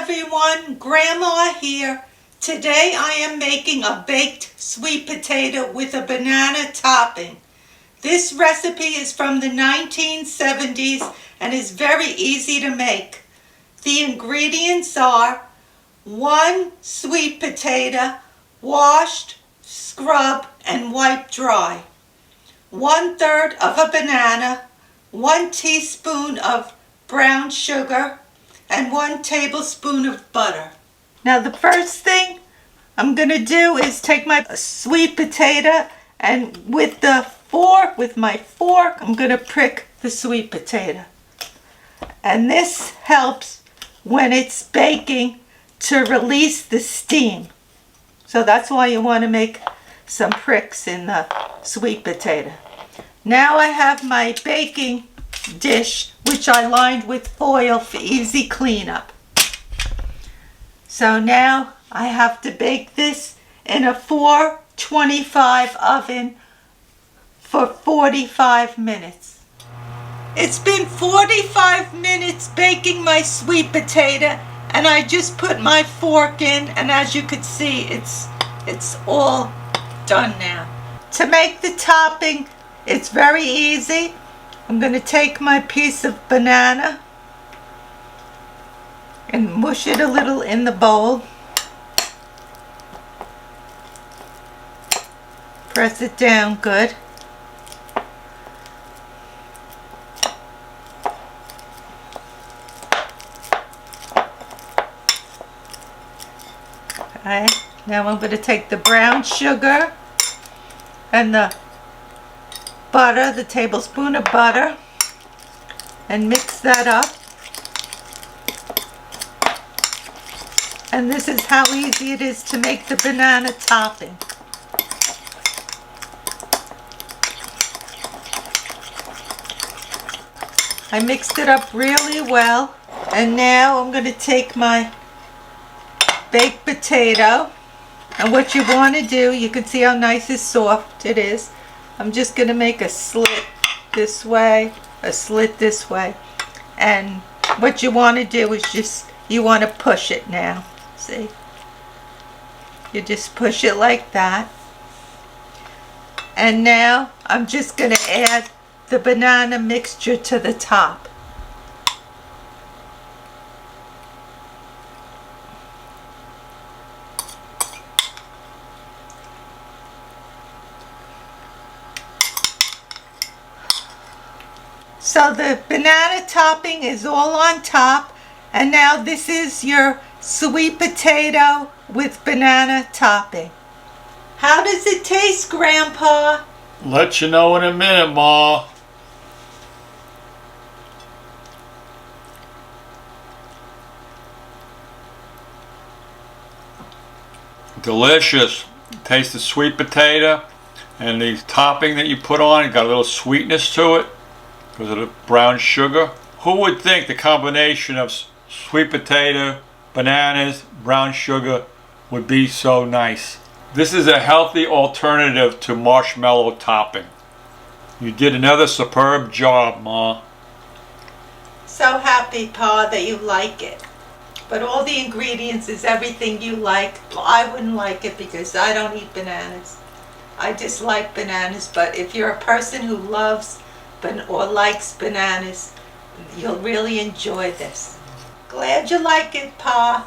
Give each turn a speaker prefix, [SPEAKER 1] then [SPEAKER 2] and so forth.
[SPEAKER 1] everyone, Grandma here. Today I am making a baked sweet potato with a banana topping. This recipe is from the 1970s and is very easy to make. The ingredients are 1 sweet potato, washed, scrubbed, and wiped dry. 1/3 of a banana, 1 teaspoon of brown sugar, and 1 tablespoon of butter. Now the first thing I'm going to do is take my sweet potato and with my fork, I'm going to prick the sweet potato. And this helps when it's baking to release the steam. So that's why you want to make some pricks in the sweet potato. Now I have my baking dish, which I lined with foil for easy cleanup. So now I have to bake this in a 425 oven for 45 minutes. It's been 45 minutes baking my sweet potato, and I just put my fork in, and as you can see, it's all done now. To make the topping, it's very easy. I'm going to take my piece of banana and mush it a little in the bowl. Press it down good. Okay, now I'm going to take the brown sugar and the butter, the tablespoon of butter, and mix that up. And this is how easy it is to make the banana topping. I mixed it up really well, and now I'm going to take my baked potato, and what you want to do, you can see how nice and soft it is. I'm just going to make a slit this way, a slit this way, and what you want to do is you want to push it now. See? You just push it like that. And now I'm just going to add the banana mixture to the top. So the banana topping is all on top, and now this is your sweet potato with banana topping. How does it taste, Grandpa?
[SPEAKER 2] Let you know in a minute, Ma. Delicious. Taste the sweet potato and the topping that you put on. It got a little sweetness to it because of the brown sugar. Who would think the combination of sweet potato, bananas, brown sugar would be so nice? This is a healthy alternative to marshmallow topping. You did another superb job, Ma.
[SPEAKER 1] So happy, Pa, that you like it. But all the ingredients is everything you like. Well, I wouldn't like it because I don't eat bananas. I dislike bananas, but if you're a person who loves or likes bananas, you'll really enjoy this. Glad you like it, Pa.